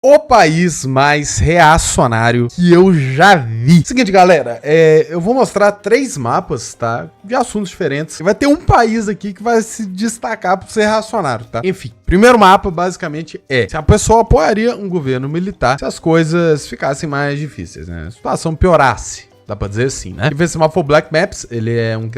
O país mais reacionário que eu já vi. Seguinte, galera, eu vou mostrar 3 mapas, tá? De assuntos diferentes. Vai ter um país aqui que vai se destacar por ser reacionário, tá? Enfim, primeiro mapa, basicamente, se a pessoa apoiaria um governo militar se as coisas ficassem mais difíceis, né? A situação piorasse. Dá pra dizer assim, né? E esse mapa foi o Black Maps, ele é um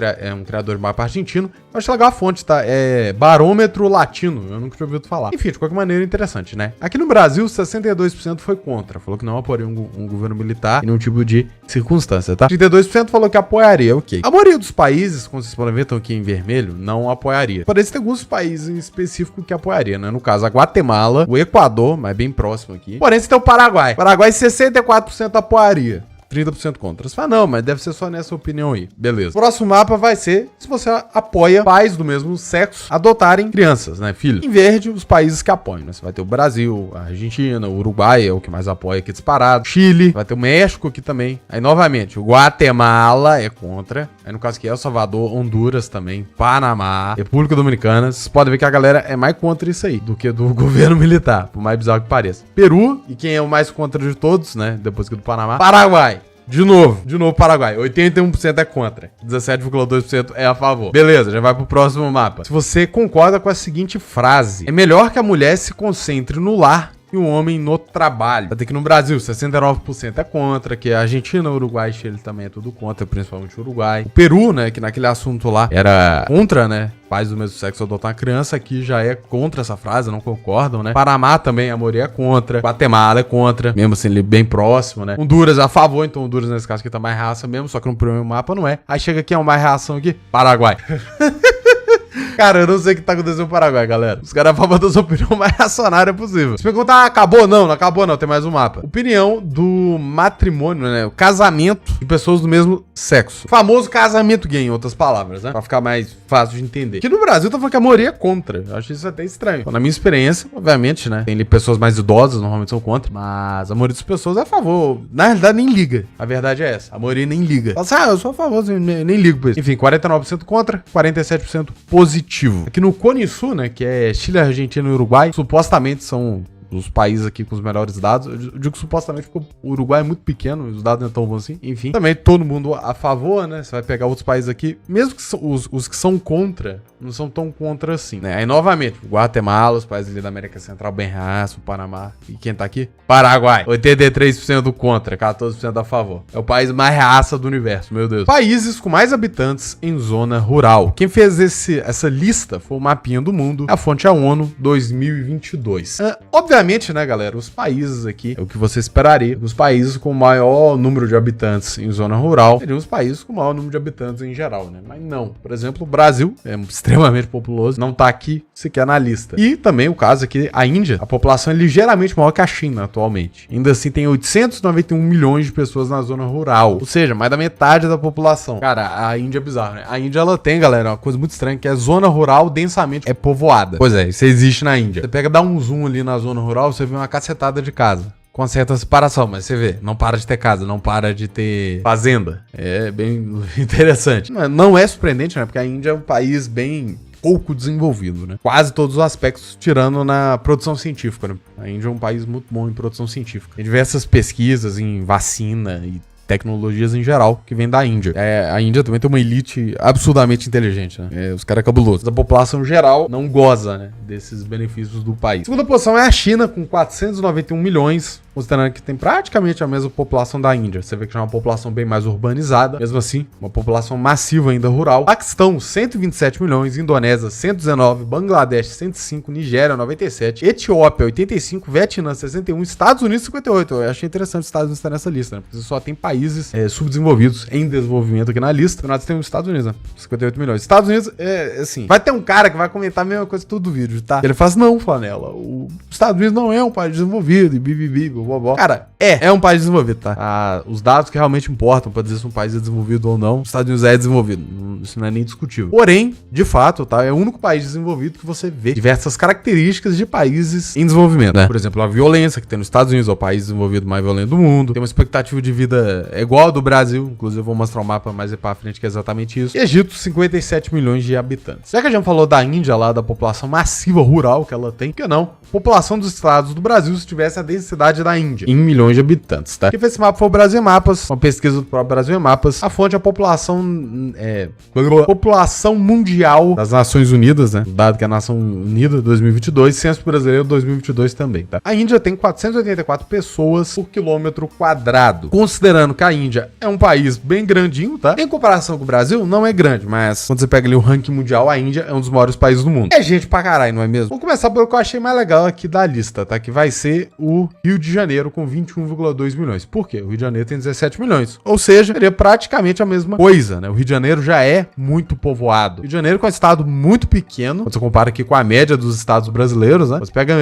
criador de mapa argentino. Eu acho legal a fonte, tá? É Barômetro Latino, eu nunca tinha ouvido falar. Enfim, de qualquer maneira, interessante, né? Aqui no Brasil, 62% foi contra. Falou que não apoiaria um governo militar em nenhum tipo de circunstância, tá? 32% falou que apoiaria, ok. A maioria dos países, como vocês podem ver, estão aqui em vermelho, não apoiaria. Parece que tem alguns países em específico que apoiaria, né? No caso, a Guatemala, o Equador, mas bem próximo aqui. Porém, você tem o Paraguai. Paraguai, 64% apoiaria. 30% contra. Você fala, não, mas deve ser só nessa opinião aí. Beleza. O próximo mapa vai ser se você apoia pais do mesmo sexo adotarem crianças, né, filho? Em verde, os países que apoiam, né? Você vai ter o Brasil, a Argentina, o Uruguai é o que mais apoia aqui disparado. Chile, vai ter o México aqui também. Aí, novamente, o Guatemala é contra. Aí, no caso aqui, El Salvador, Honduras também, Panamá, República Dominicana. Vocês podem ver que a galera é mais contra isso aí do que do governo militar, por mais bizarro que pareça. Peru, e quem é o mais contra de todos, né, depois que do Panamá, Paraguai. De novo Paraguai, 81% é contra, 17,2% é a favor. Beleza, já vai pro próximo mapa. Se você concorda com a seguinte frase: é melhor que a mulher se concentre no lar e o homem no trabalho. Vai ter que no Brasil, 69% é contra, que a Argentina, Uruguai e Chile também é tudo contra, principalmente o Uruguai. O Peru, né, que naquele assunto lá era contra, né, pais do mesmo sexo adotar uma criança, aqui já é contra essa frase, não concordam, né? Panamá também, a maioria é contra. Guatemala é contra, mesmo assim, ele bem próximo, né? Honduras a favor, então Honduras nesse caso aqui tá mais raça mesmo, só que no primeiro mapa não é. Aí chega aqui, é uma mais reação aqui, Paraguai. Cara, eu não sei o que tá acontecendo no Paraguai, galera. Os caras falam da sua opinião mais racionária possível. Se perguntar, acabou? Não acabou não, tem mais um mapa. Opinião do matrimônio, né? O casamento de pessoas do mesmo sexo. O famoso casamento gay, em outras palavras, né? Pra ficar mais fácil de entender. Aqui no Brasil, tá falando que a maioria é contra. Eu acho isso até estranho. Então, na minha experiência, obviamente, né? Tem ali pessoas mais idosas, normalmente são contra. Mas a maioria das pessoas é a favor. Na realidade, nem liga. A verdade é essa. A maioria nem liga. Fala assim, eu sou a favor, assim, nem ligo por isso. Enfim, 49% contra, 47% positivo. Aqui no Cone Sul, né, que é Chile, Argentina e Uruguai, supostamente são os países aqui com os melhores dados. Eu digo supostamente porque o Uruguai é muito pequeno, os dados não é tão bons assim. Enfim, também todo mundo a favor, né? Você vai pegar outros países aqui, mesmo que os que são contra, não são tão contra assim, né? Aí, novamente, Guatemala, os países ali da América Central, bem raço, o Panamá. E quem tá aqui? Paraguai. 83% contra, 14% a favor. É o país mais raça do universo, meu Deus. Países com mais habitantes em zona rural. Quem fez essa lista foi o Mapinha do Mundo. A fonte é a ONU 2022. Obviamente, né, galera, os países aqui, é o que você esperaria. Os países com maior número de habitantes em zona rural seriam os países com maior número de habitantes em geral, né? Mas não. Por exemplo, o Brasil é extremamente populoso, não tá aqui sequer na lista. E também o caso aqui, a Índia, a população é ligeiramente maior que a China atualmente. Ainda assim, tem 891 milhões de pessoas na zona rural. Ou seja, mais da metade da população. Cara, a Índia é bizarra, né? A Índia, ela tem, galera, uma coisa muito estranha, que é zona rural densamente povoada. Pois é, isso existe na Índia. Você pega, dá um zoom ali na zona rural, você vê uma cacetada de casa. Com certa separação, mas você vê, não para de ter casa, não para de ter fazenda. É bem interessante. Não é surpreendente, né? Porque a Índia é um país bem pouco desenvolvido, né? Quase todos os aspectos, tirando na produção científica, né? A Índia é um país muito bom em produção científica. Tem diversas pesquisas em vacina e tecnologias em geral que vem da Índia. A Índia também tem uma elite absurdamente inteligente, né? Os caras cabulosos. A população geral não goza, né, desses benefícios do país. A segunda posição é a China, com 491 milhões, considerando que tem praticamente a mesma população da Índia. Você vê que já é uma população bem mais urbanizada. Mesmo assim, uma população massiva ainda rural. Paquistão, 127 milhões. Indonésia, 119. Bangladesh, 105. Nigéria, 97. Etiópia, 85. Vietnã, 61. Estados Unidos, 58. Eu achei interessante os Estados Unidos estar nessa lista, né? Porque só tem países subdesenvolvidos em desenvolvimento aqui na lista. Nós temos os Estados Unidos, né? 58 milhões. Estados Unidos, assim, vai ter um cara que vai comentar a mesma coisa todo vídeo, tá? Ele fala assim, não, Flanela, os Estados Unidos não é um país desenvolvido e bibibi, bobó. Cara, é um país desenvolvido, tá? Os dados que realmente importam pra dizer se um país é desenvolvido ou não, os Estados Unidos é desenvolvido. Isso não é nem discutível. Porém, de fato, tá? É o único país desenvolvido que você vê diversas características de países em desenvolvimento, né? Por exemplo, a violência que tem nos Estados Unidos, é o país desenvolvido mais violento do mundo. Tem uma expectativa de vida igual ao do Brasil. Inclusive, eu vou mostrar um mapa mais pra frente que é exatamente isso. E Egito, 57 milhões de habitantes. Já que a gente falou da Índia lá, da população massiva rural que ela tem, por que não? População dos estados do Brasil se tivesse a densidade da Índia, em milhões de habitantes, tá? Quem fez esse mapa foi o Brasil Mapas, uma pesquisa do próprio Brasil Mapas. A fonte é a população mundial das Nações Unidas, né? O dado que é a Nação Unida 2022, Censo Brasileiro 2022 também, tá? A Índia tem 484 pessoas por quilômetro quadrado. Considerando que a Índia é um país bem grandinho, tá? Em comparação com o Brasil, não é grande, mas quando você pega ali o ranking mundial, a Índia é um dos maiores países do mundo. É gente pra caralho, não é mesmo? Vamos começar pelo que eu achei mais legal aqui da lista, tá? Que vai ser o Rio de Janeiro com 21,2 milhões. Por quê? O Rio de Janeiro tem 17 milhões. Ou seja, seria praticamente a mesma coisa, né? O Rio de Janeiro já é muito povoado. O Rio de Janeiro é um estado muito pequeno, quando você compara aqui com a média dos estados brasileiros, né? Você pega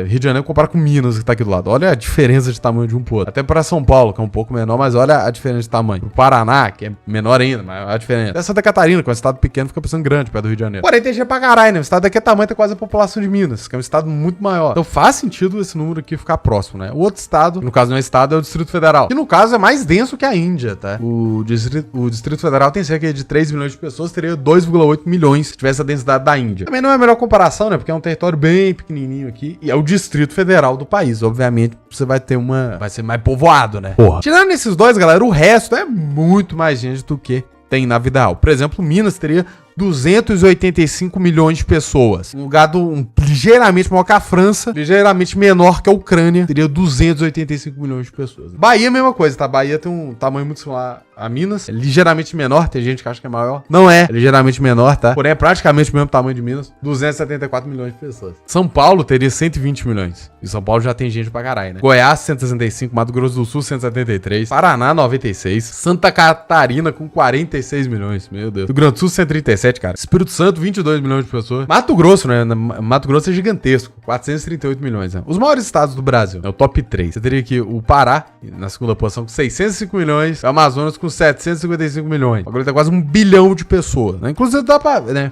Rio de Janeiro e compara com Minas, que tá aqui do lado. Olha a diferença de tamanho de um pro outro. Até para São Paulo, que é um pouco menor, mas olha a diferença de tamanho. O Paraná, que é menor ainda, mas a diferença. Até Santa Catarina, que é um estado pequeno, fica parecendo grande perto do Rio de Janeiro. Porém, tem gente pra caralho, né? O estado daqui é tamanho, tem quase a população de Minas, que é um estado muito maior. Então faz sentido esse número aqui ficar próximo, né? O outro estado, que no caso não é estado, é o Distrito Federal. Que no caso é mais denso que a Índia, tá? O Distrito Federal tem cerca de 3 milhões de pessoas, teria 2,8 milhões se tivesse a densidade da Índia. Também não é a melhor comparação, né? Porque é um território bem pequenininho aqui e é o Distrito Federal do país. Obviamente, você vai ter vai ser mais povoado, né? Porra. Tirando esses dois, galera, o resto é muito mais gente do que tem na vida real. Por exemplo, Minas teria 285 milhões de pessoas. Um lugar ligeiramente maior que a França, ligeiramente menor que a Ucrânia, teria 285 milhões de pessoas. Bahia é a mesma coisa, tá? Bahia tem um tamanho muito similar a Minas, é ligeiramente menor, tem gente que acha que é maior. Não é ligeiramente menor, tá? Porém, é praticamente o mesmo tamanho de Minas, 274 milhões de pessoas. São Paulo teria 120 milhões. E São Paulo já tem gente pra caralho, né? Goiás, 165, Mato Grosso do Sul, 173, Paraná, 96, Santa Catarina com 46 milhões, meu Deus. Rio Grande do Sul, 137, cara. Espírito Santo, 22 milhões de pessoas. Mato Grosso, né? Mato Grosso é gigantesco, 438 milhões, né? Os maiores estados do Brasil, é o top 3. Você teria aqui o Pará, na segunda posição, com 605 milhões, o Amazonas com 755 milhões. Agora tá quase 1 bilhão de pessoas, né? Inclusive dá pra, né?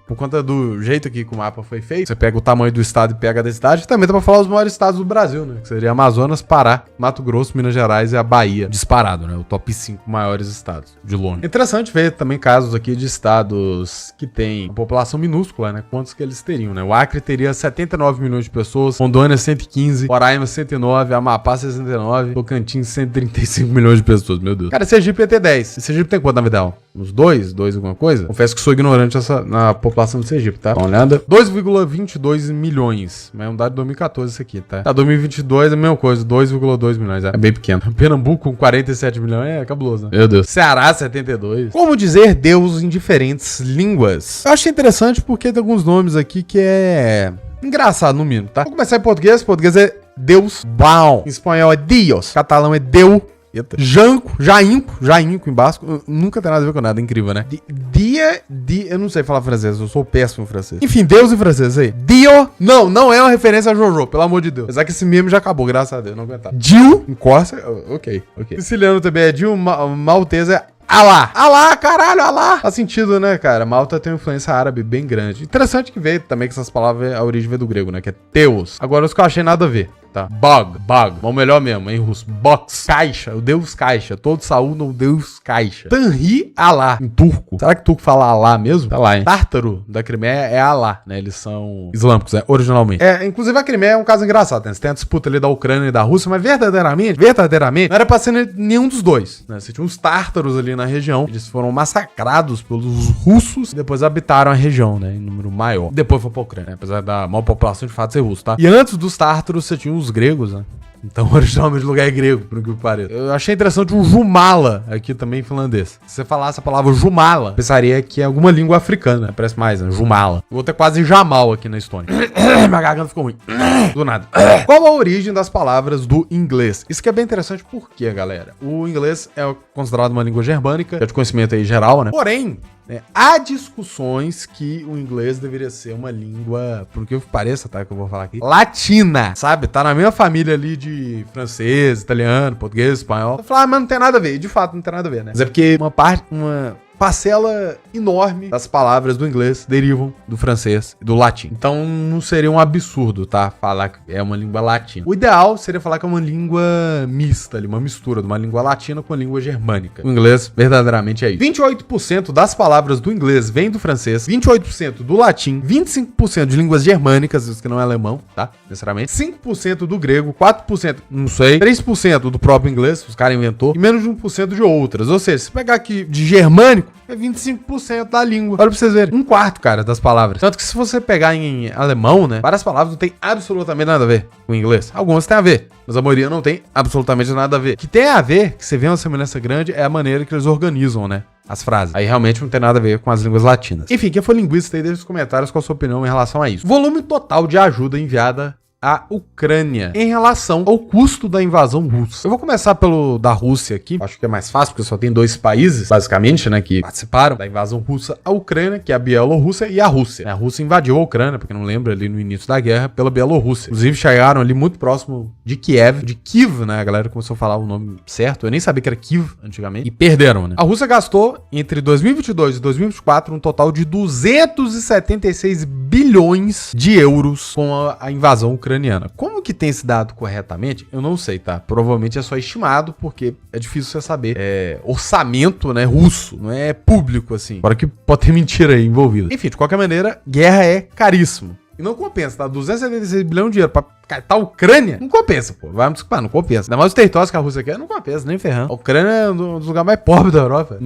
Por conta do jeito aqui que o mapa foi feito, você pega o tamanho do estado e pega a densidade, também dá pra falar os maiores estados do Brasil, né? Que seria Amazonas, Pará, Mato Grosso, Minas Gerais e a Bahia. Disparado, né? O top 5 maiores estados, de longe. Interessante ver também casos aqui de estados que tem uma população minúscula, né? Quantos que eles teriam, né? O Acre teria 79 milhões de pessoas, Rondônia 115, Roraima 109, Amapá 69, Tocantins 135 milhões de pessoas, meu Deus. Cara, Sergipe ia ter 10. Sergipe tem quanto na vida real? Uns 2 alguma coisa? Confesso que sou ignorante na população do Sergipe, tá? Dá uma olhada. 2,22 milhões. Mas é um dado de 2014 isso aqui, tá? 2022 é a mesma coisa, 2,2 milhões. É bem pequeno. Pernambuco com 47 milhões é cabuloso, né? Meu Deus. Ceará, 72. Como dizer Deus em diferentes línguas? Eu achei interessante porque tem alguns nomes aqui que é engraçado no mínimo, tá? Vou começar em português. Português é Deus. Bom. Em espanhol é Dios. Catalão é Deu. Janco, Jainco em basco, nunca tem nada a ver com nada, incrível, né? Eu não sei falar francês, eu sou péssimo em francês. Enfim, Deus em francês aí. Dio, não é uma referência a Jojo, pelo amor de Deus. Apesar que esse meme já acabou, graças a Deus, não aguentava. Dio, em Corsa, ok. Siciliano também é Dio, maltese é Alá, caralho, Alá. Faz sentido, né, cara? Malta tem uma influência árabe bem grande. Interessante que veio também que essas palavras, a origem veio do grego, né? Que é Teos. Agora, os que eu achei nada a ver, tá? Bug. Ou melhor mesmo, em russo. Box. Caixa. O Deus Caixa. Todo saúde o Deus Caixa. Tanri Alá. Em turco. Será que turco fala Alá mesmo? Tá lá, hein? Tártaro da Crimeia é Alá, né? Eles são islâmicos, né? Originalmente. Inclusive a Crimeia é um caso engraçado, né? Você tem a disputa ali da Ucrânia e da Rússia, mas verdadeiramente, não era pra ser nenhum dos dois, né? Você tinha uns tártaros ali na região. Eles foram massacrados pelos russos e depois habitaram a região, né? Em número maior. Depois foi pra Ucrânia, né? Apesar da maior população de fato ser russo, tá? E antes dos tártaros, você tinha os gregos, né? Então, originalmente, o lugar é grego, por que pareça. Eu achei interessante um Jumala aqui também em finlandês. Se você falasse a palavra Jumala, pensaria que é alguma língua africana, né? Parece mais, né? Jumala. O outro é quase Jamal aqui na Estônia. Minha garganta ficou ruim. Do nada. Qual a origem das palavras do inglês? Isso que é bem interessante, por quê, galera? O inglês é considerado uma língua germânica, é de conhecimento aí geral, né? Porém, né? Há discussões que o inglês deveria ser uma língua, por que pareça, tá, que eu vou falar aqui, latina, sabe? Tá na mesma família ali de francês, italiano, português, espanhol. Eu falo, mas não tem nada a ver. E de fato não tem nada a ver, né? Mas é porque uma parcela enorme das palavras do inglês derivam do francês e do latim. Então não seria um absurdo, tá? Falar que é uma língua latina. O ideal seria falar que é uma língua mista, uma mistura de uma língua latina com a língua germânica. O inglês verdadeiramente é isso. 28% das palavras do inglês vem do francês, 28% do latim, 25% de línguas germânicas, isso que não é alemão, tá? Necessariamente. 5% do grego, 4%, não sei, 3% do próprio inglês, os caras inventou, e menos de 1% de outras. Ou seja, se pegar aqui de germânico, é 25% da língua. Olha pra vocês verem. 1/4, cara, das palavras. Tanto que se você pegar em alemão, né, várias palavras não tem absolutamente nada a ver com o inglês. Algumas têm a ver, mas a maioria não tem absolutamente nada a ver. O que tem a ver, que você vê uma semelhança grande, é a maneira que eles organizam, né, as frases. Aí realmente não tem nada a ver com as línguas latinas. Enfim, quem for linguista aí, deixa nos comentários qual a sua opinião em relação a isso. Volume total de ajuda enviada a Ucrânia em relação ao custo da invasão russa. Eu vou começar pelo da Rússia aqui, acho que é mais fácil, porque só tem 2 países, basicamente, né, que participaram da invasão russa, a Ucrânia, que é a Bielorrússia, e a Rússia. A Rússia invadiu a Ucrânia, pra quem não lembra, ali no início da guerra, pela Bielorrússia. Inclusive, chegaram ali muito próximo de Kiev, né, a galera começou a falar o nome certo, eu nem sabia que era Kiev antigamente, e perderam, né. A Rússia gastou, entre 2022 e 2024, um total de 276 bilhões de euros com a invasão ucraniana. Como que tem esse dado corretamente? Eu não sei, tá? Provavelmente é só estimado, porque é difícil você saber. É orçamento, né, russo, não é público, assim. Fora que pode ter mentira aí envolvida. Enfim, de qualquer maneira, guerra é caríssimo. E não compensa, tá? 276 bilhões de dinheiro pra catar a Ucrânia, não compensa, pô. Vai me desculpar, não compensa. Ainda mais os territórios que a Rússia quer, não compensa, nem ferrando. A Ucrânia é um dos lugares mais pobres da Europa.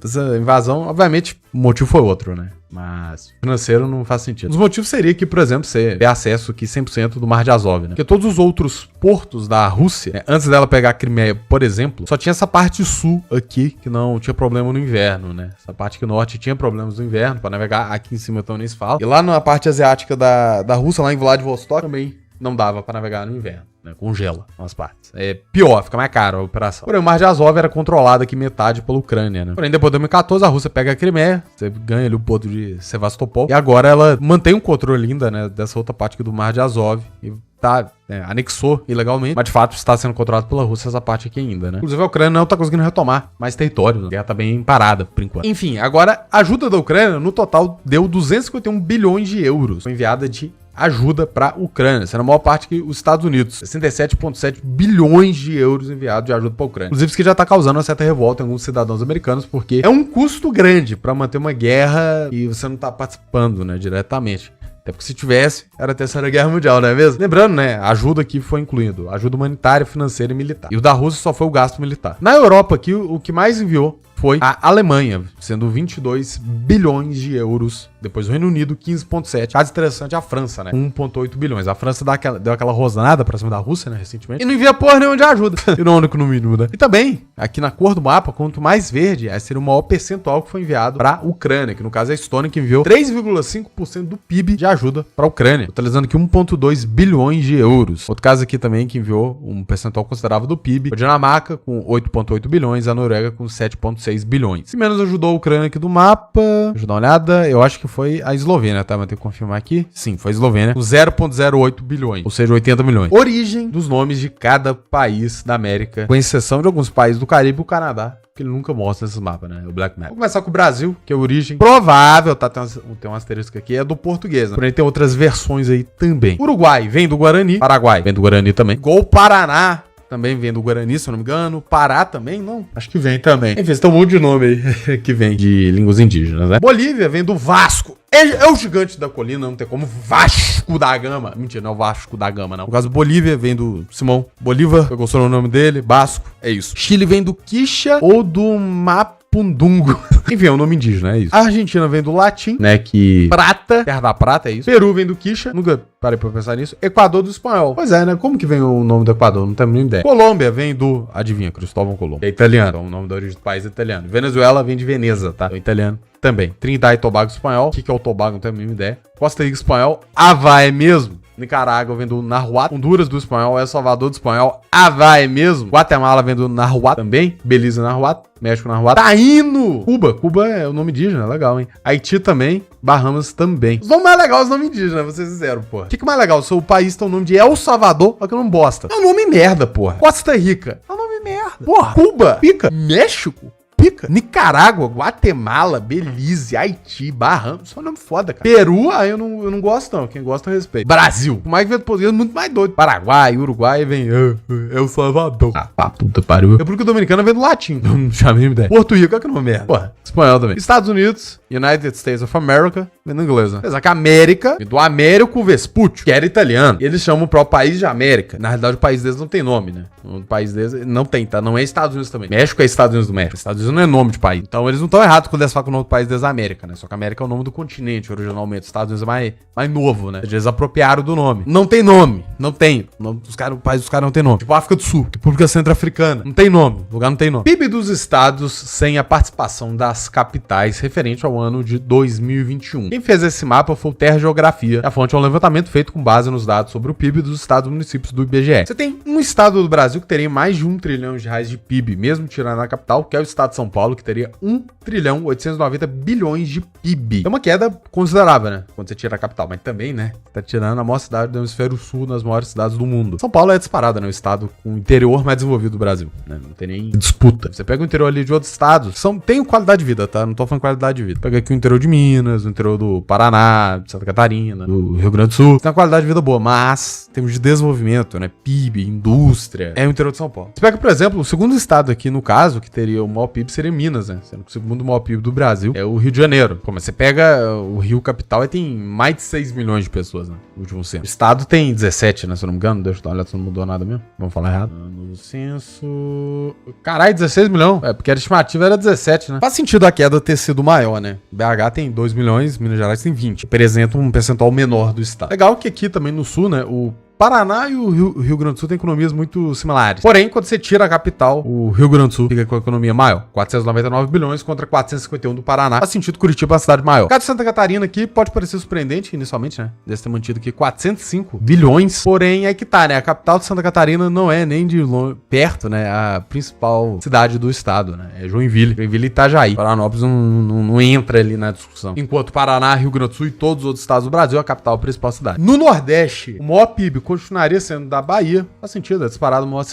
Essa invasão, obviamente, o motivo foi outro, né? Mas financeiro não faz sentido. Os motivos seria que, por exemplo, você ter acesso aqui 100% do Mar de Azov, né? Porque todos os outros portos da Rússia, né, antes dela pegar a Crimeia, por exemplo, só tinha essa parte sul aqui que não tinha problema no inverno, né? Essa parte aqui norte tinha problemas no inverno, para navegar aqui em cima então nem se fala. E lá na parte asiática da Rússia, lá em Vladivostok, também não dava para navegar no inverno, né? Congela umas partes. É pior, fica mais caro a operação. Porém, o Mar de Azov era controlado aqui metade pela Ucrânia, né? Porém, depois de 2014, a Rússia pega a Crimeia, você ganha ali o porto de Sevastopol, e agora ela mantém um controle ainda, né, dessa outra parte aqui do Mar de Azov, e tá, anexou ilegalmente, mas de fato está sendo controlado pela Rússia essa parte aqui ainda, né? Inclusive a Ucrânia não tá conseguindo retomar mais território, né? A guerra tá bem parada, por enquanto. Enfim, agora, a ajuda da Ucrânia, no total, deu 251 bilhões de euros. Foi enviada de ajuda para a Ucrânia, sendo a maior parte que os Estados Unidos. 67,7 bilhões de euros enviados de ajuda para a Ucrânia. Inclusive, isso que já está causando uma certa revolta em alguns cidadãos americanos, porque é um custo grande para manter uma guerra e você não está participando, né, diretamente. Até porque se tivesse, era a Terceira Guerra Mundial, não é mesmo? Lembrando, né, a ajuda aqui foi incluindo ajuda humanitária, financeira e militar. E o da Rússia só foi o gasto militar. Na Europa aqui, o que mais enviou foi a Alemanha, sendo 22 bilhões de euros. Depois o Reino Unido, 15,7. Caso interessante, a França, né? 1,8 bilhões. A França deu aquela rosnada pra cima da Rússia, né? Recentemente. E não envia porra nenhuma de ajuda. Irônico no mínimo, né? E também, aqui na cor do mapa, quanto mais verde, esse seria o maior percentual que foi enviado pra Ucrânia, que no caso é a Estônia, que enviou 3,5% do PIB de ajuda pra Ucrânia, totalizando aqui 1,2 bilhões de euros. Outro caso aqui também que enviou um percentual considerável do PIB, a Dinamarca com 8,8 bilhões, a Noruega com 7,6 bilhões. Se menos ajudou a Ucrânia aqui do mapa, deixa eu dar uma olhada, eu acho que foi a Eslovênia, tá? Vou ter que confirmar aqui. Sim, foi a Eslovênia, com 0,08 bilhões, ou seja, 80 milhões. Origem dos nomes de cada país da América, com exceção de alguns países do Caribe e o Canadá, que ele nunca mostra nesses mapas, né? O Black Map. Vou começar com o Brasil, que é a origem provável, tá? Tem um asterisco aqui, é do português, né? Porém, tem outras versões aí também. Uruguai vem do Guarani, Paraguai vem do Guarani também. Igual o Paraná também vem do Guarani, se eu não me engano. Pará também? Não, acho que vem também. Enfim, tem um monte de nome aí que vem de línguas indígenas, né? Bolívia vem do Vasco. É o gigante da colina, não tem como. Vasco da Gama. Mentira, não é o Vasco da Gama, não. No caso, Bolívia vem do Simão Bolívar, eu gostou o nome dele, Basco, é isso. Chile vem do Quicha ou do Mapundungo. Enfim, é um nome indígena, é isso. A Argentina vem do latim, né, que prata, terra da prata, é isso. Peru vem do Quicha, nunca parei pra pensar nisso. Equador do espanhol. Pois é, né, como que vem o nome do Equador? Não tenho nenhuma ideia. Colômbia vem do, adivinha, Cristóvão Colombo. É italiano, então o nome da origem do país é italiano. Venezuela vem de Veneza, tá? É italiano também. Trinidad e Tobago espanhol. O que é o Tobago? Não tenho a mínima ideia. Costa Rica espanhol. Havaí mesmo. Nicarágua vem do Nahuatl. Honduras do espanhol. El Salvador do espanhol. Havaí mesmo. Guatemala vem do Nahuatl também. Belize Nahuatl. México Nahuatl. Taíno! Cuba é o nome indígena, legal, hein? Haiti também. Bahamas também. Os nomes mais legais, os nomes indígenas, vou ser sincero, porra. O que mais legal? O país tem o nome de El Salvador, olha que eu não bosta. É um nome merda, porra. Costa Rica. É um nome merda. Porra. Cuba. Pica. México. Pica. Nicarágua, Guatemala, Belize, Haiti, Bahamas. Só nome foda, cara. Peru, aí eu não gosto, não. Quem gosta, eu respeito. Brasil. O mais que vem do português é muito mais doido. Paraguai, Uruguai, vem El Salvador. Puta pariu. República Dominicana vem do latim. Não chamei ideia. Porto Rico, olha que nome merda. Porra. Espanhol também. Estados Unidos, United States of America, vem do inglês, né? Apesar que América, do Américo Vespucci, que era italiano. Eles chamam o próprio país de América. Na realidade, o país deles não tem nome, né? O país deles não tem, tá? Não é Estados Unidos também. México é Estados Unidos do México. Estados Unidos não é nome de país. Então eles não estão errados quando eles falam que o nome do país deles é América, né? Só que América é o nome do continente, originalmente. Os Estados Unidos é mais novo, né? Eles apropriaram do nome. Não tem nome. Não tem. O país dos caras não tem nome. Tipo África do Sul, República Centro-Africana. Não tem nome. O lugar não tem nome. PIB dos estados sem a participação das capitais referente ao ano de 2021. Quem fez esse mapa foi o Terra Geografia. A fonte é um levantamento feito com base nos dados sobre o PIB dos estados e municípios do IBGE. Você tem um estado do Brasil que teria mais de R$1 trilhão de PIB, mesmo tirando a capital, que é o estado de São Paulo, que teria R$1.890 trilhão de PIB. É uma queda considerável, né? Quando você tira a capital, mas também, né? Tá tirando a maior cidade do hemisfério sul, nas maiores cidades do mundo. São Paulo é disparada, né? O estado com o interior mais desenvolvido do Brasil, né? Não tem nem disputa. Você pega o interior ali de outros estados, tem qualidade de vida, tá? Não tô falando qualidade de vida. Pega aqui o interior de Minas, o interior do Paraná, de Santa Catarina, do Rio Grande do Sul. Tem uma qualidade de vida boa, mas temos de desenvolvimento, né? PIB, indústria, é o interior de São Paulo. Você pega, por exemplo, o segundo estado aqui, no caso, que teria o maior PIB, seria Minas, né? Sendo que o segundo maior PIB do Brasil é o Rio de Janeiro. Pô, mas você pega o Rio capital e tem mais de 6 milhões de pessoas, né? No último censo. O estado tem 17, né? Se eu não me engano. Deixa eu dar uma olhada se não mudou nada mesmo. Vamos falar errado. No censo... Caralho, 16 milhões. É, porque a estimativa era 17, né? Faz sentido a queda ter sido maior, né? BH tem 2 milhões, Minas Gerais tem 20. Representa um percentual menor do estado. Legal que aqui também no sul, né? O Paraná e o Rio Grande do Sul têm economias muito similares. Porém, quando você tira a capital, o Rio Grande do Sul fica com a economia maior. 499 bilhões contra 451 do Paraná. Faz sentido Curitiba é uma cidade maior. O caso de Santa Catarina aqui pode parecer surpreendente inicialmente, né? Deve ter mantido aqui 405 bilhões. Porém, é que tá, né? A capital de Santa Catarina não é nem de perto, né? A principal cidade do estado, né? É Joinville. Joinville e Itajaí. Florianópolis não entra ali na discussão. Enquanto Paraná, Rio Grande do Sul e todos os outros estados do Brasil, a capital é a principal cidade. No Nordeste, o maior PIB continuaria sendo da Bahia. Faz sentido, é disparado maior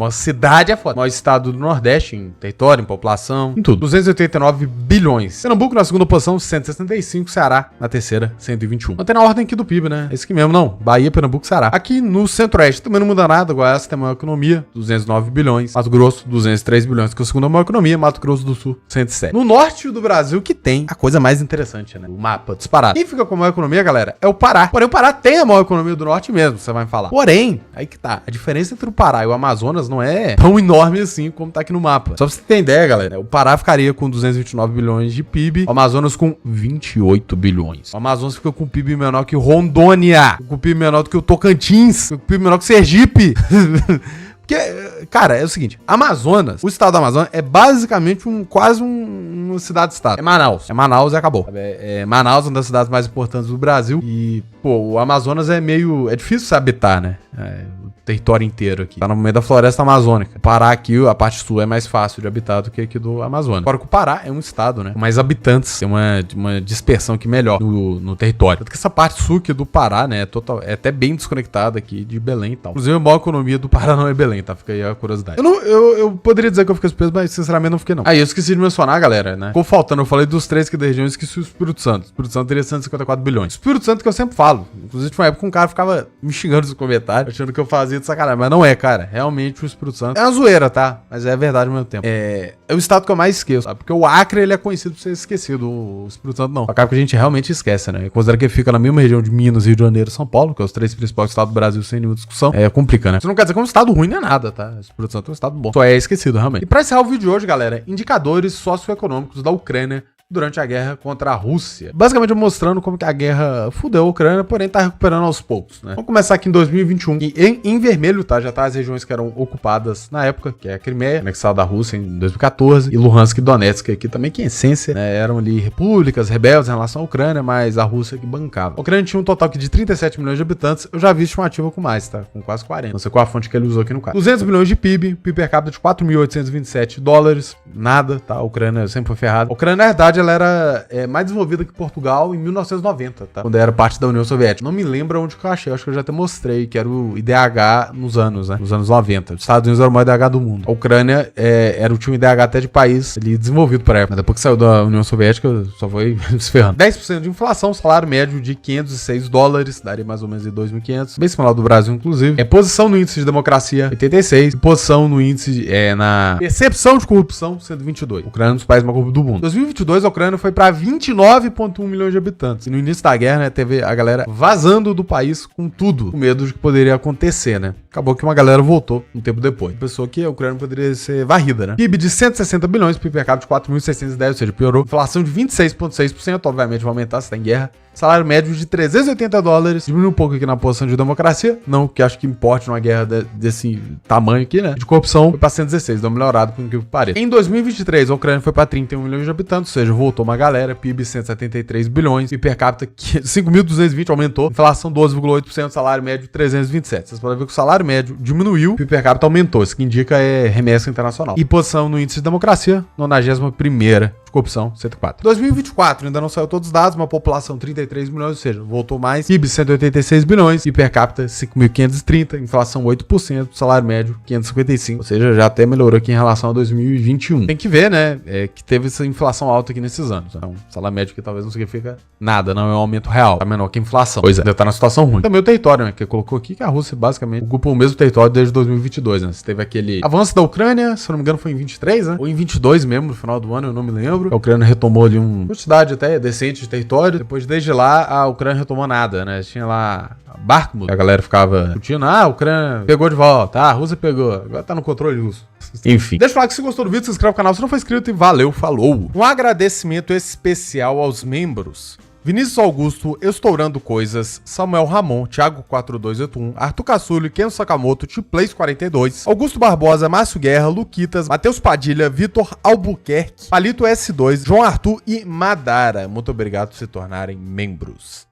cidade é foda. Maior estado do Nordeste em território, em população, em tudo. 289 bilhões. Pernambuco na segunda posição, 165. Ceará na terceira, 121. Mantém na ordem aqui do PIB, né? É isso aqui mesmo, não. Bahia, Pernambuco, Ceará. Aqui no Centro-Oeste também não muda nada. Goiás tem a maior economia, 209 bilhões. Mato Grosso, 203 bilhões, que é a segunda maior economia. Mato Grosso do Sul, 107. No norte do Brasil, que tem a coisa mais interessante, né? O mapa disparado. Quem fica com a maior economia, galera, é o Pará. Porém, o Pará tem a maior economia do norte mesmo, você vai falar. Porém, aí que tá. A diferença entre o Pará e o Amazonas não é tão enorme assim como tá aqui no mapa. Só pra você ter ideia, galera, o Pará ficaria com 229 bilhões de PIB, o Amazonas com 28 bilhões. O Amazonas fica com PIB menor que o Rondônia, com PIB menor do que o Tocantins, com PIB menor que o Sergipe. Porque, cara, é o seguinte, Amazonas, o estado do Amazonas é basicamente quase uma cidade-estado. É Manaus. É Manaus e acabou. Manaus é uma das cidades mais importantes do Brasil e, pô, o Amazonas é difícil se habitar, né? O território inteiro aqui. Tá no meio da floresta amazônica. O Pará aqui, a parte sul é mais fácil de habitar do que aqui do Amazonas. Agora que o Pará é um estado, né? Com mais habitantes, tem uma dispersão aqui melhor no território. Tanto que essa parte sul aqui do Pará, né? É até bem desconectada aqui de Belém e tal. Inclusive, a maior economia do Pará não é Belém, tá? Fica aí a curiosidade. Eu poderia dizer que eu fiquei surpreso, mas sinceramente não fiquei, não. Aí eu esqueci de mencionar, galera, né? Ficou faltando, eu falei dos três aqui da região, eu esqueci o Espírito Santo. O Espírito Santo teria 154 bilhões. O Espírito Santo que eu sempre falo. Inclusive, tinha uma época que um cara ficava me xingando nos comentários, achando que eu fazia de sacanagem. Mas não é, cara. Realmente o Espírito Santo é uma zoeira, tá? Mas é verdade ao mesmo tempo. É o estado que eu mais esqueço, sabe? Porque o Acre, ele é conhecido por ser esquecido. O Espírito Santo não. Acaba que a gente realmente esquece, né? Considera que ele fica na mesma região de Minas, Rio de Janeiro e São Paulo, que é os três principais estados do Brasil sem nenhuma discussão. Complica, né? Isso não quer dizer que é um estado ruim, nem nada, tá? O Espírito Santo é um estado bom. Só é esquecido, realmente. E pra encerrar o vídeo de hoje, galera, indicadores socioeconômicos da Ucrânia durante a guerra contra a Rússia. Basicamente mostrando como que a guerra fudeu a Ucrânia, porém tá recuperando aos poucos, né? Vamos começar aqui em 2021. E em vermelho, tá? Já tá as regiões que eram ocupadas na época, que é a Crimeia, anexada da Rússia em 2014, e Luhansk e Donetsk aqui também, que em essência, né, eram ali repúblicas, rebeldes em relação à Ucrânia, mas a Rússia que bancava. A Ucrânia tinha um total aqui de 37 milhões de habitantes. Eu já vi estimativa com mais, tá? Com quase 40. Não sei qual a fonte que ele usou aqui no caso. 200 milhões de PIB, PIB per capita de 4.827 dólares. Nada, tá? A Ucrânia sempre foi ferrada. A Ucrânia, na verdade, ela era mais desenvolvida que Portugal em 1990, tá? Quando era parte da União Soviética. Não me lembro onde que eu achei. Acho que eu já até mostrei, que era o IDH nos anos, né? Nos anos 90. Os Estados Unidos era o maior IDH do mundo. A Ucrânia era o último IDH até de país ali desenvolvido para época. Mas depois que saiu da União Soviética, só foi se ferrando. 10% de inflação, salário médio de 506 dólares, daria mais ou menos de 2.500. Bem similar do Brasil, inclusive. Posição no índice de democracia, 86. E posição no índice na percepção de corrupção, 122. A Ucrânia é um dos países mais corruptos do mundo. Em 2022, a Ucrânia foi para 29,1 milhões de habitantes. E no início da guerra, né, teve a galera vazando do país com tudo, com medo de que poderia acontecer, né? Acabou que uma galera voltou um tempo depois. Pensou que a Ucrânia poderia ser varrida, né? PIB de 160 bilhões, PIB per capita de 4.610, ou seja, piorou. Inflação de 26,6%, obviamente vai aumentar se tá em guerra. Salário médio de 380 dólares, diminuiu um pouco aqui na posição de democracia, não que acho que importe numa guerra desse tamanho aqui, né? De corrupção, foi pra 116, deu uma melhorada por incrível que pareça. Em 2023, a Ucrânia foi pra 31 milhões de habitantes, ou seja, voltou uma galera, PIB 173 bilhões, PIB per capita 5.220, aumentou, inflação 12,8%, salário médio 327. Vocês podem ver que o salário médio diminuiu, PIB per capita aumentou, isso que indica remessa internacional. E posição no índice de democracia, 91ª. Corrupção, 104. 2024, ainda não saiu todos os dados, uma população 33 milhões, ou seja, voltou mais. PIB 186 bilhões, e per capita 5.530, inflação 8%, salário médio 555, ou seja, já até melhorou aqui em relação a 2021. Tem que ver, né, que teve essa inflação alta aqui nesses anos. Então, salário médio que talvez não significa nada, não é um aumento real, tá menor que a inflação. Pois é, já tá na situação ruim. Também o território, né, que colocou aqui que a Rússia basicamente ocupa o mesmo território desde 2022, né. Você teve aquele avanço da Ucrânia, se eu não me engano foi em 23, né, ou em 22 mesmo, no final do ano, eu não me lembro. A Ucrânia retomou ali uma quantidade até decente de território. Depois, desde lá, a Ucrânia retomou nada, né? Tinha lá Bakhmut, a galera ficava discutindo, a Ucrânia pegou de volta, a Rússia pegou, agora tá no controle russo. Enfim. Deixa eu falar que se gostou do vídeo, se inscreve no canal se não for inscrito e valeu, falou! Um agradecimento especial aos membros: Vinícius Augusto, Estourando Coisas, Samuel Ramon, Thiago 4281, Arthur Caçulho, Ken Sakamoto, Tplace 42, Augusto Barbosa, Márcio Guerra, Luquitas, Matheus Padilha, Vitor Albuquerque, Palito S2, João Arthur e Madara. Muito obrigado por se tornarem membros.